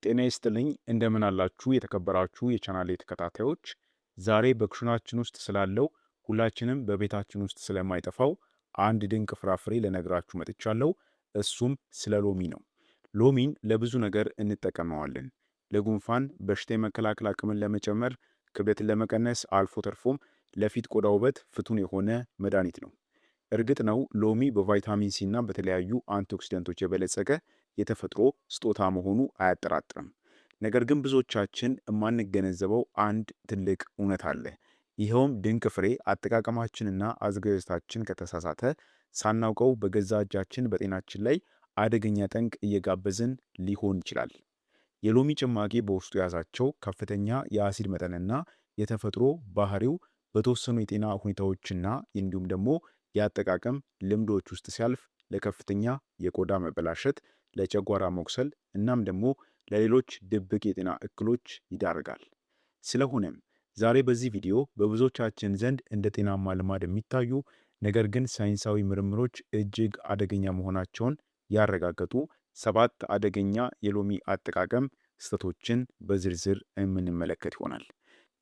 ጤና ይስጥልኝ እንደምን አላችሁ የተከበራችሁ የቻናሌ ተከታታዮች። ዛሬ በኩሽናችን ውስጥ ስላለው ሁላችንም በቤታችን ውስጥ ስለማይጠፋው አንድ ድንቅ ፍራፍሬ ልነግራችሁ መጥቻለሁ። እሱም ስለ ሎሚ ነው። ሎሚን ለብዙ ነገር እንጠቀመዋለን። ለጉንፋን፣ በሽታ የመከላከል አቅምን ለመጨመር፣ ክብደትን ለመቀነስ፣ አልፎ ተርፎም ለፊት ቆዳ ውበት ፍቱን የሆነ መድኃኒት ነው። እርግጥ ነው ሎሚ በቫይታሚን ሲ እና በተለያዩ አንቲኦክሲደንቶች የበለጸገ የተፈጥሮ ስጦታ መሆኑ አያጠራጥርም። ነገር ግን ብዙዎቻችን የማንገነዘበው አንድ ትልቅ እውነት አለ። ይኸውም ድንቅ ፍሬ አጠቃቀማችንና አዘገጃጀታችን ከተሳሳተ ሳናውቀው በገዛ እጃችን በጤናችን ላይ አደገኛ ጠንቅ እየጋበዝን ሊሆን ይችላል። የሎሚ ጭማቂ በውስጡ የያዛቸው ከፍተኛ የአሲድ መጠንና የተፈጥሮ ባህሪው በተወሰኑ የጤና ሁኔታዎችና እንዲሁም ደግሞ የአጠቃቀም ልምዶች ውስጥ ሲያልፍ ለከፍተኛ የቆዳ መበላሸት፣ ለጨጓራ መቁሰል እናም ደግሞ ለሌሎች ድብቅ የጤና እክሎች ይዳርጋል። ስለሆነም ዛሬ በዚህ ቪዲዮ በብዙዎቻችን ዘንድ እንደ ጤናማ ልማድ የሚታዩ ነገር ግን ሳይንሳዊ ምርምሮች እጅግ አደገኛ መሆናቸውን ያረጋገጡ 7 አደገኛ የሎሚ አጠቃቀም ስህተቶችን በዝርዝር የምንመለከት ይሆናል።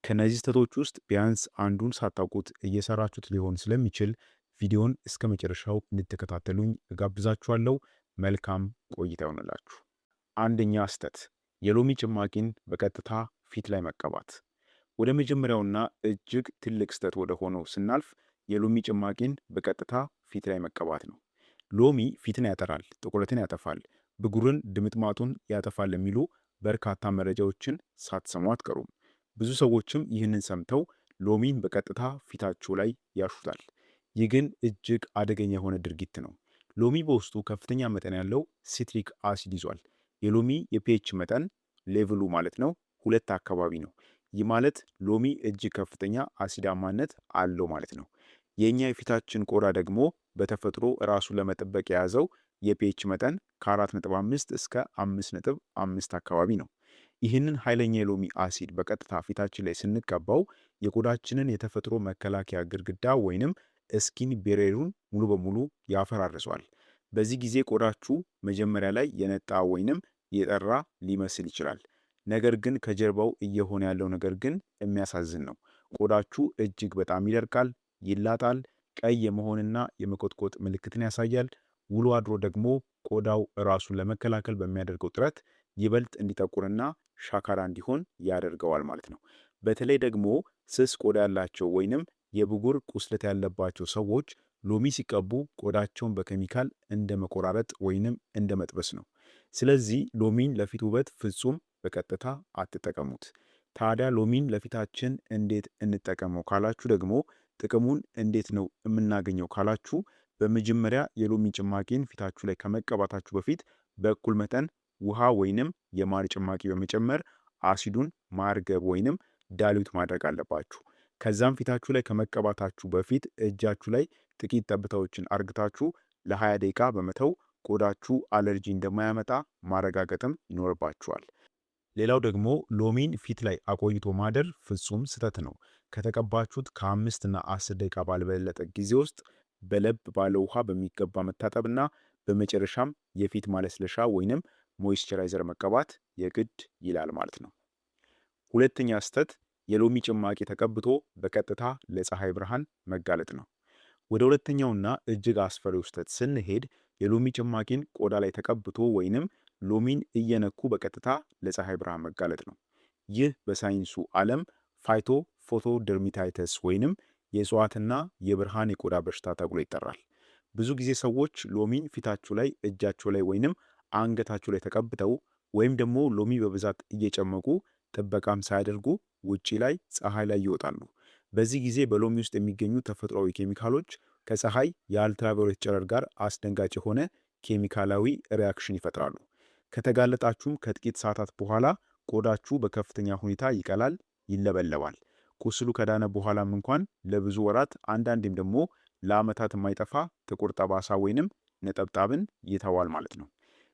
ከነዚህ ስህተቶች ውስጥ ቢያንስ አንዱን ሳታውቁት እየሰራችሁት ሊሆን ስለሚችል ቪዲዮን እስከ መጨረሻው እንድትከታተሉኝ እጋብዛችኋለሁ። መልካም ቆይታ ይሆንላችሁ። አንደኛ ስህተት፣ የሎሚ ጭማቂን በቀጥታ ፊት ላይ መቀባት። ወደ መጀመሪያውና እጅግ ትልቅ ስህተት ወደ ሆነው ስናልፍ የሎሚ ጭማቂን በቀጥታ ፊት ላይ መቀባት ነው። ሎሚ ፊትን ያጠራል፣ ጥቁረትን ያጠፋል፣ ብጉርን ድምጥማጡን ያጠፋል የሚሉ በርካታ መረጃዎችን ሳትሰሙ አትቀሩም። ብዙ ሰዎችም ይህንን ሰምተው ሎሚን በቀጥታ ፊታቸው ላይ ያሹታል። ይህ ግን እጅግ አደገኛ የሆነ ድርጊት ነው። ሎሚ በውስጡ ከፍተኛ መጠን ያለው ሲትሪክ አሲድ ይዟል። የሎሚ የፒኤች መጠን ሌቭሉ ማለት ነው 2 አካባቢ ነው። ይህ ማለት ሎሚ እጅግ ከፍተኛ አሲዳማነት አለው ማለት ነው። የኛ የፊታችን ቆዳ ደግሞ በተፈጥሮ ራሱን ለመጠበቅ የያዘው የፒኤች መጠን ከ4.5 እስከ 5.5 አካባቢ ነው። ይህንን ኃይለኛ የሎሚ አሲድ በቀጥታ ፊታችን ላይ ስንቀባው የቆዳችንን የተፈጥሮ መከላከያ ግድግዳ ወይንም ስኪን ቤሪየሩን ሙሉ በሙሉ ያፈራርሰዋል። በዚህ ጊዜ ቆዳችሁ መጀመሪያ ላይ የነጣ ወይንም የጠራ ሊመስል ይችላል። ነገር ግን ከጀርባው እየሆነ ያለው ነገር ግን የሚያሳዝን ነው። ቆዳችሁ እጅግ በጣም ይደርቃል፣ ይላጣል፣ ቀይ የመሆንና የመቆጥቆጥ ምልክትን ያሳያል። ውሎ አድሮ ደግሞ ቆዳው ራሱን ለመከላከል በሚያደርገው ጥረት ይበልጥ እንዲጠቁርና ሻካራ እንዲሆን ያደርገዋል ማለት ነው። በተለይ ደግሞ ስስ ቆዳ ያላቸው ወይንም የብጉር ቁስለት ያለባቸው ሰዎች ሎሚ ሲቀቡ ቆዳቸውን በኬሚካል እንደ መቆራረጥ ወይንም እንደ መጥበስ ነው። ስለዚህ ሎሚን ለፊት ውበት ፍጹም በቀጥታ አትጠቀሙት። ታዲያ ሎሚን ለፊታችን እንዴት እንጠቀመው ካላችሁ ደግሞ ጥቅሙን እንዴት ነው የምናገኘው ካላችሁ በመጀመሪያ የሎሚ ጭማቂን ፊታችሁ ላይ ከመቀባታችሁ በፊት በእኩል መጠን ውሃ ወይንም የማር ጭማቂ በመጨመር አሲዱን ማርገብ ወይንም ዳሉት ማድረግ አለባችሁ። ከዛም ፊታችሁ ላይ ከመቀባታችሁ በፊት እጃችሁ ላይ ጥቂት ጠብታዎችን አርግታችሁ ለ20 ደቂቃ በመተው ቆዳችሁ አለርጂ እንደማያመጣ ማረጋገጥም ይኖርባችኋል። ሌላው ደግሞ ሎሚን ፊት ላይ አቆይቶ ማደር ፍጹም ስህተት ነው። ከተቀባችሁት ከ5 እና 10 ደቂቃ ባልበለጠ ጊዜ ውስጥ በለብ ባለ ውሃ በሚገባ መታጠብና በመጨረሻም የፊት ማለስለሻ ወይንም ሞይስቸራይዘር መቀባት የግድ ይላል ማለት ነው። ሁለተኛ ስህተት፣ የሎሚ ጭማቂ ተቀብቶ በቀጥታ ለፀሐይ ብርሃን መጋለጥ ነው። ወደ ሁለተኛውና እጅግ አስፈሪው ስህተት ስንሄድ የሎሚ ጭማቂን ቆዳ ላይ ተቀብቶ ወይንም ሎሚን እየነኩ በቀጥታ ለፀሐይ ብርሃን መጋለጥ ነው። ይህ በሳይንሱ ዓለም ፋይቶ ፎቶ ደርሚታይተስ ወይንም የእጽዋትና የብርሃን የቆዳ በሽታ ተብሎ ይጠራል። ብዙ ጊዜ ሰዎች ሎሚን ፊታቸው ላይ፣ እጃቸው ላይ ወይንም አንገታቸው ላይ ተቀብተው ወይም ደግሞ ሎሚ በብዛት እየጨመቁ ጥበቃም ሳያደርጉ ውጪ ላይ ፀሐይ ላይ ይወጣሉ። በዚህ ጊዜ በሎሚ ውስጥ የሚገኙ ተፈጥሯዊ ኬሚካሎች ከፀሐይ የአልትራቫዮሌት ጨረር ጋር አስደንጋጭ የሆነ ኬሚካላዊ ሪያክሽን ይፈጥራሉ። ከተጋለጣችሁም ከጥቂት ሰዓታት በኋላ ቆዳችሁ በከፍተኛ ሁኔታ ይቀላል፣ ይለበለባል። ቁስሉ ከዳነ በኋላም እንኳን ለብዙ ወራት አንዳንዴም ደግሞ ለዓመታት የማይጠፋ ጥቁር ጠባሳ ወይንም ነጠብጣብን ይተዋል ማለት ነው።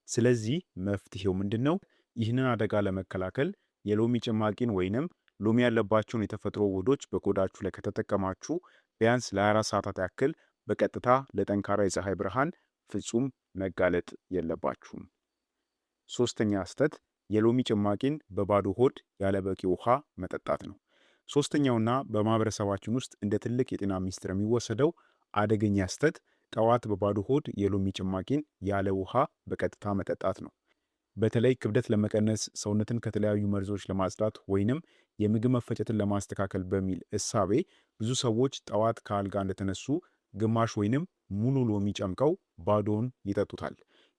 ስለዚህ መፍትሄው ምንድን ነው? ይህንን አደጋ ለመከላከል የሎሚ ጭማቂን ወይንም ሎሚ ያለባቸውን የተፈጥሮ ውህዶች በቆዳችሁ ላይ ከተጠቀማችሁ ቢያንስ ለ24 ሰዓታት ያክል በቀጥታ ለጠንካራ የፀሐይ ብርሃን ፍጹም መጋለጥ የለባችሁም። ሶስተኛ ስህተት፣ የሎሚ ጭማቂን በባዶ ሆድ ያለ በቂ ውሃ መጠጣት ነው። ሶስተኛውና በማህበረሰባችን ውስጥ እንደ ትልቅ የጤና ሚስጥር የሚወሰደው አደገኛ ስህተት ጠዋት በባዶ ሆድ የሎሚ ጭማቂን ያለ ውሃ በቀጥታ መጠጣት ነው። በተለይ ክብደት ለመቀነስ፣ ሰውነትን ከተለያዩ መርዞች ለማጽዳት ወይንም የምግብ መፈጨትን ለማስተካከል በሚል እሳቤ ብዙ ሰዎች ጠዋት ከአልጋ እንደተነሱ ግማሽ ወይንም ሙሉ ሎሚ ጨምቀው ባዶውን ይጠጡታል።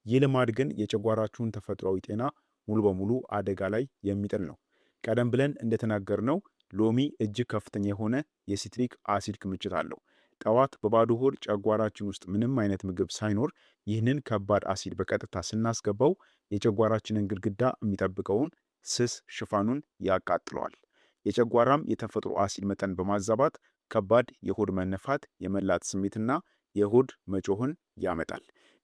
ይህ ልማድ ግን የጨጓራችሁን ተፈጥሯዊ ጤና ሙሉ በሙሉ አደጋ ላይ የሚጥል ነው። ቀደም ብለን እንደተናገርነው ሎሚ እጅግ ከፍተኛ የሆነ የሲትሪክ አሲድ ክምችት አለው። ጠዋት በባዶ ሆድ ጨጓራችን ውስጥ ምንም አይነት ምግብ ሳይኖር ይህንን ከባድ አሲድ በቀጥታ ስናስገባው የጨጓራችንን ግድግዳ የሚጠብቀውን ስስ ሽፋኑን ያቃጥለዋል። የጨጓራም የተፈጥሮ አሲድ መጠን በማዛባት ከባድ የሆድ መነፋት፣ የመላት ስሜትና የሆድ መጮህን ያመጣል።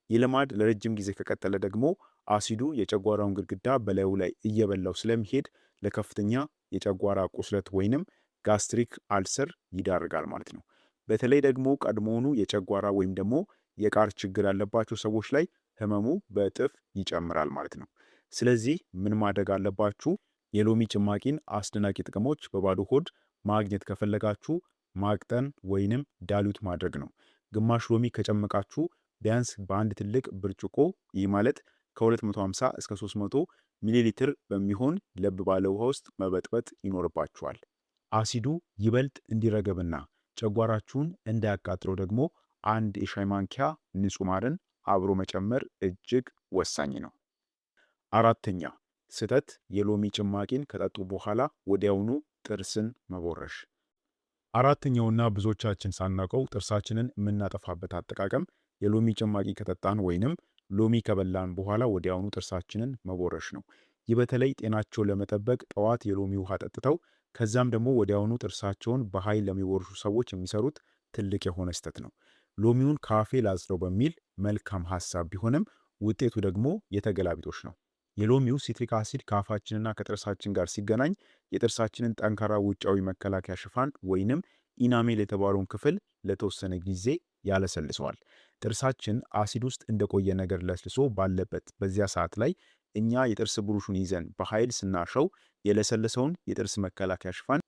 ይህ ልማድ ለረጅም ጊዜ ከቀጠለ ደግሞ አሲዱ የጨጓራውን ግድግዳ በላዩ ላይ እየበላው ስለሚሄድ ለከፍተኛ የጨጓራ ቁስለት ወይንም ጋስትሪክ አልሰር ይዳርጋል ማለት ነው። በተለይ ደግሞ ቀድሞውኑ የጨጓራ ወይም ደግሞ የቃር ችግር ያለባቸው ሰዎች ላይ ህመሙ በእጥፍ ይጨምራል ማለት ነው። ስለዚህ ምን ማድረግ አለባችሁ? የሎሚ ጭማቂን አስደናቂ ጥቅሞች በባዶ ሆድ ማግኘት ከፈለጋችሁ ማቅጠን ወይንም ዳሉት ማድረግ ነው። ግማሽ ሎሚ ከጨመቃችሁ ቢያንስ በአንድ ትልቅ ብርጭቆ ይህ ማለት ከ250 እስከ 300 ሚሊ ሊትር በሚሆን ለብ ባለ ውሃ ውስጥ መበጥበጥ ይኖርባችኋል። አሲዱ ይበልጥ እንዲረገብና ጨጓራችሁን እንዳያቃጥለው ደግሞ አንድ የሻይ ማንኪያ ንጹህ ማርን አብሮ መጨመር እጅግ ወሳኝ ነው። አራተኛ ስህተት፣ የሎሚ ጭማቂን ከጠጡ በኋላ ወዲያውኑ ጥርስን መቦረሽ። አራተኛውና ብዙዎቻችን ሳናውቀው ጥርሳችንን የምናጠፋበት አጠቃቀም የሎሚ ጭማቂ ከጠጣን ወይንም ሎሚ ከበላን በኋላ ወዲያውኑ ጥርሳችንን መቦረሽ ነው። ይህ በተለይ ጤናቸውን ለመጠበቅ ጠዋት የሎሚ ውሃ ጠጥተው ከዛም ደግሞ ወዲያውኑ ጥርሳቸውን በኃይል ለሚቦርሹ ሰዎች የሚሰሩት ትልቅ የሆነ ስህተት ነው። ሎሚውን ካፌ ላጽደው በሚል መልካም ሀሳብ ቢሆንም ውጤቱ ደግሞ የተገላቢጦሽ ነው። የሎሚው ሲትሪክ አሲድ ከአፋችንና ከጥርሳችን ጋር ሲገናኝ የጥርሳችንን ጠንካራ ውጫዊ መከላከያ ሽፋን ወይንም ኢናሜል የተባለውን ክፍል ለተወሰነ ጊዜ ያለሰልሰዋል። ጥርሳችን አሲድ ውስጥ እንደቆየ ነገር ለስልሶ ባለበት በዚያ ሰዓት ላይ እኛ የጥርስ ብሩሹን ይዘን በኃይል ስናሸው የለሰለሰውን የጥርስ መከላከያ ሽፋን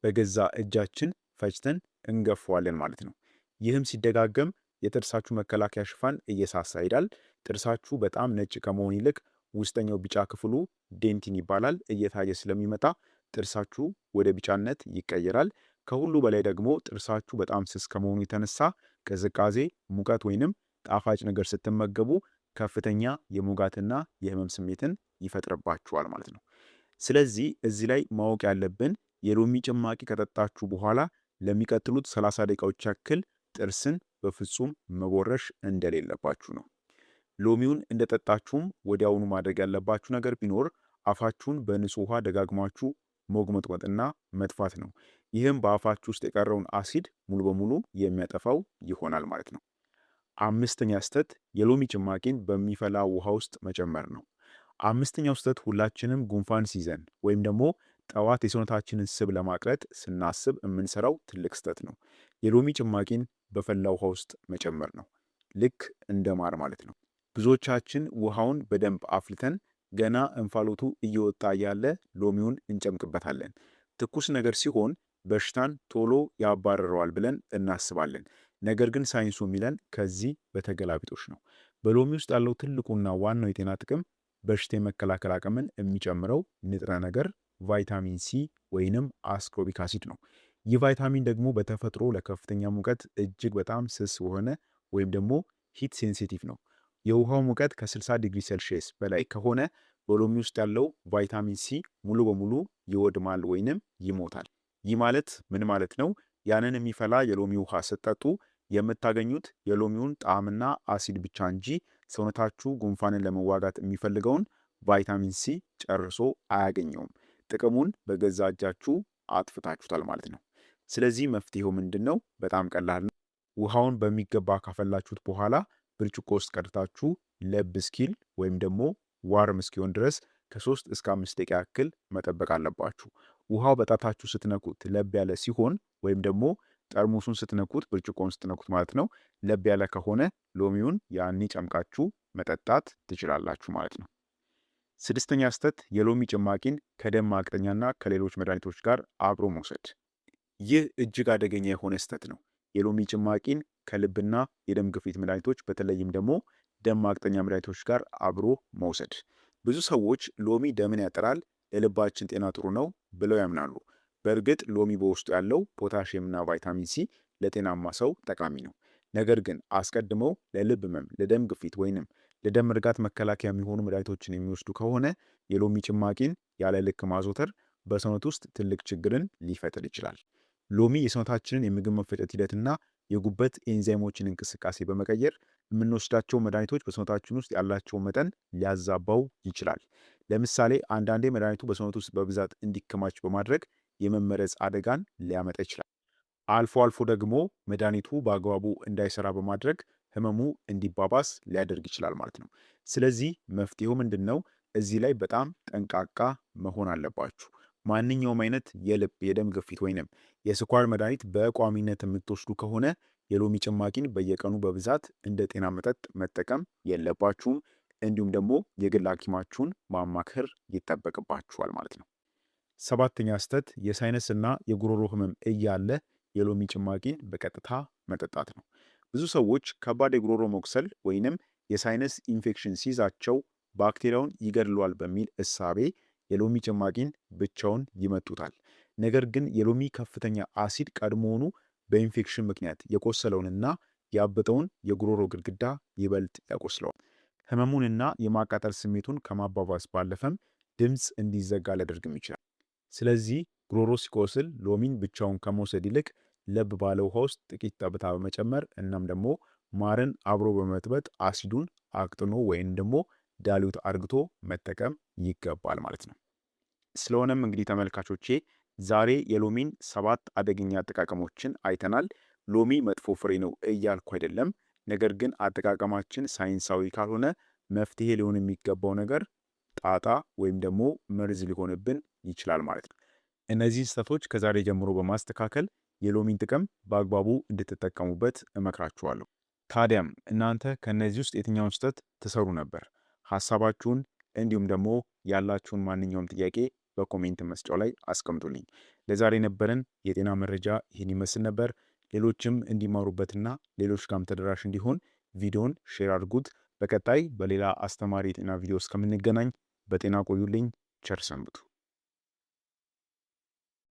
በገዛ እጃችን ፈጭተን እንገፈዋለን ማለት ነው። ይህም ሲደጋገም የጥርሳችሁ መከላከያ ሽፋን እየሳሳ ይሄዳል። ጥርሳችሁ በጣም ነጭ ከመሆን ይልቅ ውስጠኛው ቢጫ ክፍሉ ዴንቲን ይባላል እየታየ ስለሚመጣ ጥርሳችሁ ወደ ቢጫነት ይቀየራል። ከሁሉ በላይ ደግሞ ጥርሳችሁ በጣም ስስ ከመሆኑ የተነሳ ቅዝቃዜ፣ ሙቀት ወይንም ጣፋጭ ነገር ስትመገቡ ከፍተኛ የሙጋትና የህመም ስሜትን ይፈጥርባችኋል ማለት ነው። ስለዚህ እዚህ ላይ ማወቅ ያለብን የሎሚ ጭማቂ ከጠጣችሁ በኋላ ለሚቀጥሉት 30 ደቂቃዎች ያክል ጥርስን በፍጹም መቦረሽ እንደሌለባችሁ ነው። ሎሚውን እንደጠጣችሁም ወዲያውኑ ማድረግ ያለባችሁ ነገር ቢኖር አፋችሁን በንጹህ ውሃ ደጋግማችሁ ሞግመጥመጥና መጥፋት ነው። ይህም በአፋችሁ ውስጥ የቀረውን አሲድ ሙሉ በሙሉ የሚያጠፋው ይሆናል ማለት ነው። አምስተኛ ስህተት፣ የሎሚ ጭማቂን በሚፈላ ውሃ ውስጥ መጨመር ነው። አምስተኛው ስህተት ሁላችንም ጉንፋን ሲይዘን ወይም ደግሞ ጠዋት የሰውነታችንን ስብ ለማቅለጥ ስናስብ የምንሰራው ትልቅ ስህተት ነው። የሎሚ ጭማቂን በፈላ ውሃ ውስጥ መጨመር ነው። ልክ እንደ ማር ማለት ነው። ብዙዎቻችን ውሃውን በደንብ አፍልተን ገና እንፋሎቱ እየወጣ ያለ ሎሚውን እንጨምቅበታለን። ትኩስ ነገር ሲሆን በሽታን ቶሎ ያባረረዋል ብለን እናስባለን። ነገር ግን ሳይንሱ የሚለን ከዚህ በተገላቢጦሽ ነው። በሎሚ ውስጥ ያለው ትልቁና ዋናው የጤና ጥቅም በሽታ የመከላከል አቅምን የሚጨምረው ንጥረ ነገር ቫይታሚን ሲ ወይንም አስኮርቢክ አሲድ ነው። ይህ ቫይታሚን ደግሞ በተፈጥሮ ለከፍተኛ ሙቀት እጅግ በጣም ስስ የሆነ ወይም ደግሞ ሂት ሴንሲቲቭ ነው። የውሃው ሙቀት ከ60 ዲግሪ ሴልሺየስ በላይ ከሆነ በሎሚ ውስጥ ያለው ቫይታሚን ሲ ሙሉ በሙሉ ይወድማል ወይንም ይሞታል። ይህ ማለት ምን ማለት ነው? ያንን የሚፈላ የሎሚ ውሃ ስትጠጡ የምታገኙት የሎሚውን ጣዕምና አሲድ ብቻ እንጂ ሰውነታችሁ ጉንፋንን ለመዋጋት የሚፈልገውን ቫይታሚን ሲ ጨርሶ አያገኘውም። ጥቅሙን በገዛ እጃችሁ አጥፍታችሁታል ማለት ነው። ስለዚህ መፍትሄው ምንድን ነው? በጣም ቀላል ነው። ውሃውን በሚገባ ካፈላችሁት በኋላ ብርጭቆ ውስጥ ቀድታችሁ ለብ እስኪል ወይም ደግሞ ዋርም እስኪሆን ድረስ ከ3 እስከ 5 ደቂቃ ያክል መጠበቅ አለባችሁ። ውሃው በጣታችሁ ስትነኩት ለብ ያለ ሲሆን ወይም ደግሞ ጠርሙሱን ስትነኩት ብርጭቆውን ስትነኩት ማለት ነው ለብ ያለ ከሆነ ሎሚውን ያኔ ጨምቃችሁ መጠጣት ትችላላችሁ ማለት ነው። ስድስተኛ ስህተት የሎሚ ጭማቂን ከደም ማቅጠኛና ከሌሎች መድኃኒቶች ጋር አብሮ መውሰድ። ይህ እጅግ አደገኛ የሆነ ስህተት ነው። የሎሚ ጭማቂን ከልብና የደም ግፊት መድኃኒቶች በተለይም ደግሞ ደም ማቅጠኛ መድኃኒቶች ጋር አብሮ መውሰድ። ብዙ ሰዎች ሎሚ ደምን ያጠራል፣ ለልባችን ጤና ጥሩ ነው ብለው ያምናሉ። በእርግጥ ሎሚ በውስጡ ያለው ፖታሽየምና ቫይታሚን ሲ ለጤናማ ሰው ጠቃሚ ነው። ነገር ግን አስቀድመው ለልብ ህመም፣ ለደም ግፊት ወይንም ለደም እርጋት መከላከያ የሚሆኑ መድኃኒቶችን የሚወስዱ ከሆነ የሎሚ ጭማቂን ያለ ልክ ማዘውተር በሰውነት ውስጥ ትልቅ ችግርን ሊፈጥር ይችላል። ሎሚ የሰውነታችንን የምግብ መፈጨት ሂደትና የጉበት ኤንዛይሞችን እንቅስቃሴ በመቀየር የምንወስዳቸው መድኃኒቶች በሰውነታችን ውስጥ ያላቸውን መጠን ሊያዛባው ይችላል። ለምሳሌ አንዳንዴ መድኃኒቱ በሰውነት ውስጥ በብዛት እንዲከማች በማድረግ የመመረዝ አደጋን ሊያመጣ ይችላል። አልፎ አልፎ ደግሞ መድኃኒቱ በአግባቡ እንዳይሰራ በማድረግ ህመሙ እንዲባባስ ሊያደርግ ይችላል ማለት ነው። ስለዚህ መፍትሄው ምንድን ነው? እዚህ ላይ በጣም ጠንቃቃ መሆን አለባችሁ። ማንኛውም አይነት የልብ የደም ግፊት ወይንም የስኳር መድኃኒት በቋሚነት የምትወስዱ ከሆነ የሎሚ ጭማቂን በየቀኑ በብዛት እንደ ጤና መጠጥ መጠቀም የለባችሁም። እንዲሁም ደግሞ የግል ሐኪማችሁን ማማከር ይጠበቅባችኋል ማለት ነው። ሰባተኛ ስህተት የሳይነስና የጉሮሮ ህመም እያለ የሎሚ ጭማቂን በቀጥታ መጠጣት ነው። ብዙ ሰዎች ከባድ የጉሮሮ መቁሰል ወይንም የሳይነስ ኢንፌክሽን ሲይዛቸው ባክቴሪያውን ይገድለዋል በሚል እሳቤ የሎሚ ጭማቂን ብቻውን ይመጡታል። ነገር ግን የሎሚ ከፍተኛ አሲድ ቀድሞውኑ በኢንፌክሽን ምክንያት የቆሰለውንና ያበጠውን የጉሮሮ ግድግዳ ይበልጥ ያቆስለዋል። ህመሙንና የማቃጠል ስሜቱን ከማባባስ ባለፈም ድምፅ እንዲዘጋ ሊያደርግም ይችላል። ስለዚህ ጉሮሮ ሲቆስል ሎሚን ብቻውን ከመውሰድ ይልቅ ለብ ባለ ውሃ ውስጥ ጥቂት ጠብታ በመጨመር እናም ደግሞ ማርን አብሮ በመጥበጥ አሲዱን አቅጥኖ ወይም ደግሞ ዳሉት አድርግቶ መጠቀም ይገባል ማለት ነው። ስለሆነም እንግዲህ ተመልካቾቼ ዛሬ የሎሚን 7 አደገኛ አጠቃቀሞችን አይተናል። ሎሚ መጥፎ ፍሬ ነው እያልኩ አይደለም። ነገር ግን አጠቃቀማችን ሳይንሳዊ ካልሆነ መፍትሄ ሊሆን የሚገባው ነገር ጣጣ ወይም ደግሞ መርዝ ሊሆንብን ይችላል ማለት ነው። እነዚህን ስህተቶች ከዛሬ ጀምሮ በማስተካከል የሎሚን ጥቅም በአግባቡ እንድትጠቀሙበት እመክራችኋለሁ። ታዲያም እናንተ ከነዚህ ውስጥ የትኛውን ስህተት ትሰሩ ነበር? ሐሳባችሁን እንዲሁም ደግሞ ያላችሁን ማንኛውም ጥያቄ በኮሜንት መስጫው ላይ አስቀምጡልኝ። ለዛሬ የነበረን የጤና መረጃ ይህን ይመስል ነበር። ሌሎችም እንዲማሩበትና ሌሎች ጋርም ተደራሽ እንዲሆን ቪዲዮን ሼር አድርጉት። በቀጣይ በሌላ አስተማሪ የጤና ቪዲዮ እስከምንገናኝ በጤና ቆዩልኝ። ቸር ሰንብቱ።